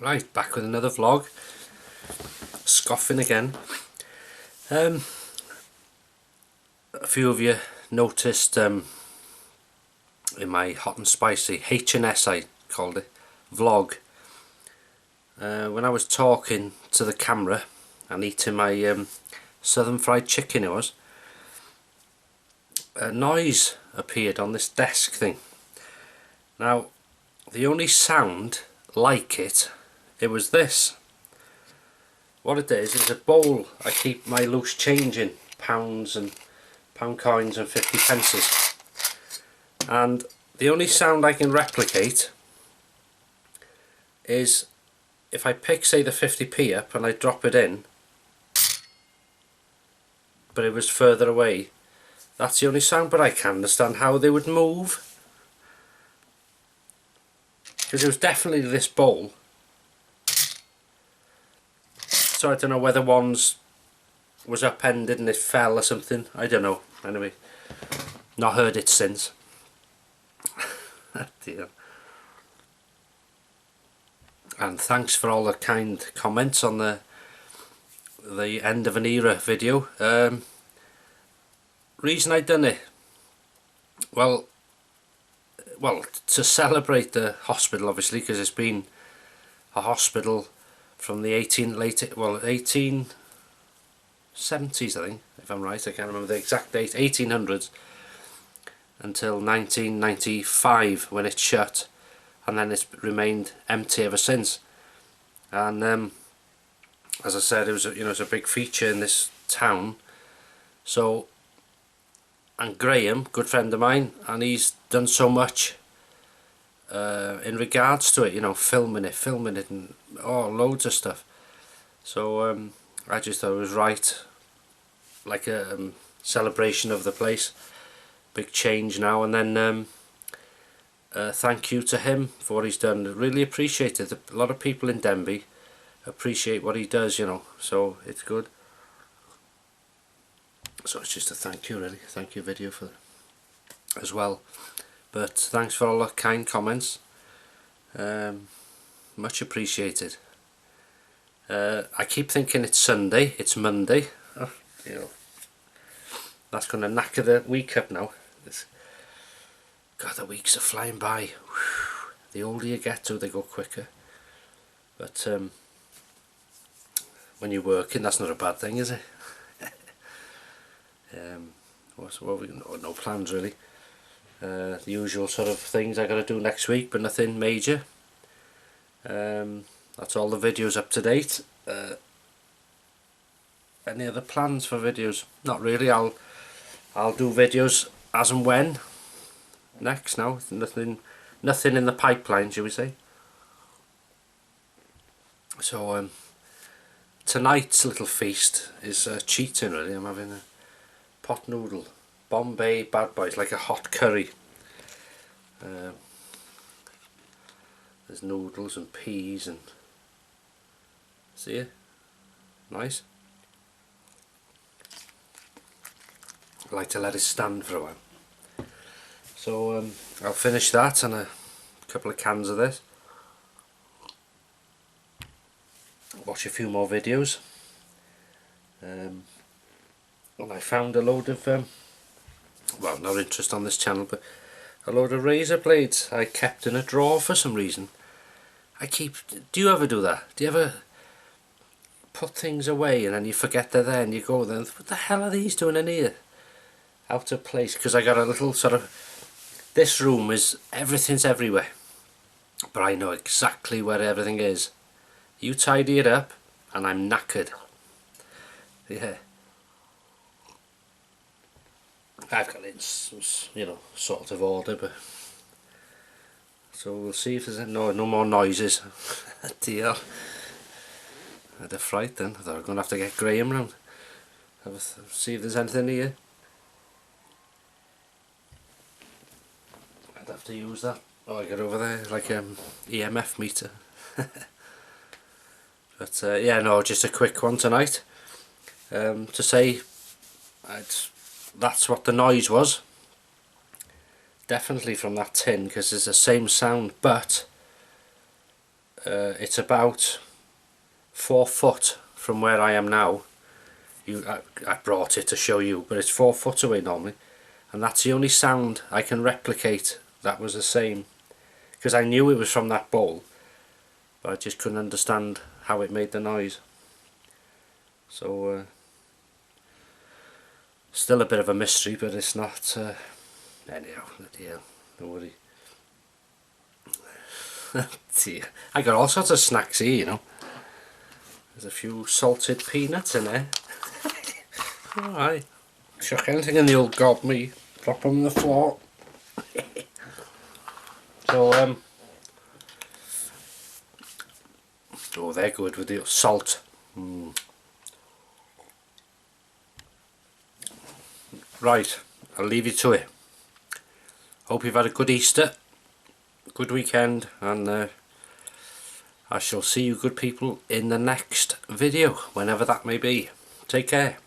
Right, back with another vlog. Scoffing again. A few of you noticed in my hot and spicy H&S, I called it, vlog, when I was talking to the camera and eating my southern fried chicken, a noise appeared on this desk thing. Now, the only sound like it was this. What it is a bowl I keep my loose change in, pounds and pound coins and 50 pences, and the only sound I can replicate is if I pick, say, the 50p up and I drop it in, but it was further away. That's the only sound, but I can understand how they would move, because it was definitely this bowl. So I don't know whether one's was upended and it fell or something, I don't know. Anyway, not heard it since. Dear. And thanks for all the kind comments on the end of an era video. Reason I done it, well, to celebrate the hospital, obviously, because it's been a hospital from the 1870s, I think, if I'm right. I can't remember the exact date. 1800s until 1995 when it shut, and then it's remained empty ever since. And as I said, it was it's a big feature in this town. So, and Graham, good friend of mine, and he's done so much in regards to it, filming it and loads of stuff. So I just thought it was right, like a celebration of the place, big change now. And then thank you to him for what he's done. Really appreciate it. A lot of people in Denby appreciate what he does, so it's good. So it's just a thank you, really, thank you video for as well. But thanks for all the kind comments, much appreciated. I keep thinking it's Sunday, it's Monday. Oh, that's going to knacker the week up now. God, the weeks are flying by. Whew. The older you get to, they go quicker. But when you're working, that's not a bad thing, is it? No plans really. The usual sort of things I got to do next week, but nothing major. That's all the videos up to date. Any other plans for videos? Not really. I'll do videos as and when. Next now, nothing in the pipeline, shall we say. So tonight's little feast is cheating, really. I'm having a pot noodle, Bombay Bad Boys, like a hot curry. There's noodles and peas and see it, nice. I like to let it stand for a while. So I'll finish that and a couple of cans of this. Watch a few more videos. And I found a load of, well, not interest on this channel, but a load of razor blades I kept in a drawer for some reason. Do you ever do that? Do you ever put things away and then you forget they're there and you go then, what the hell are these doing in here? Out of place, because I got a little sort of, this room is, everything's everywhere, but I know exactly where everything is. You tidy it up and I'm knackered. Yeah. I've got it in some, sort of order, but so we'll see if there's no more noises. Dear, I had a fright then. I thought I was going to have to get Graham round. See if there's anything here. I'd have to use that. Oh, I got over there like EMF meter. But yeah, no, just a quick one tonight. To say that's what the noise was. Definitely from that tin, because it's the same sound, but It's about 4 foot from where I am now. I brought it to show you, but it's 4 foot away normally, and that's the only sound I can replicate that was the same, because I knew it was from that bowl, but I just couldn't understand how it made the noise. So still a bit of a mystery, but it's not anyhow, yeah, don't worry. I got all sorts of snacks here, you know. There's a few salted peanuts in there. Alright, chuck anything in the old gob, me, drop them on the floor. So oh, they're good with the salt. Right, I'll leave you to it. Hope you've had a good Easter, good weekend, and I shall see you good people in the next video, whenever that may be. Take care.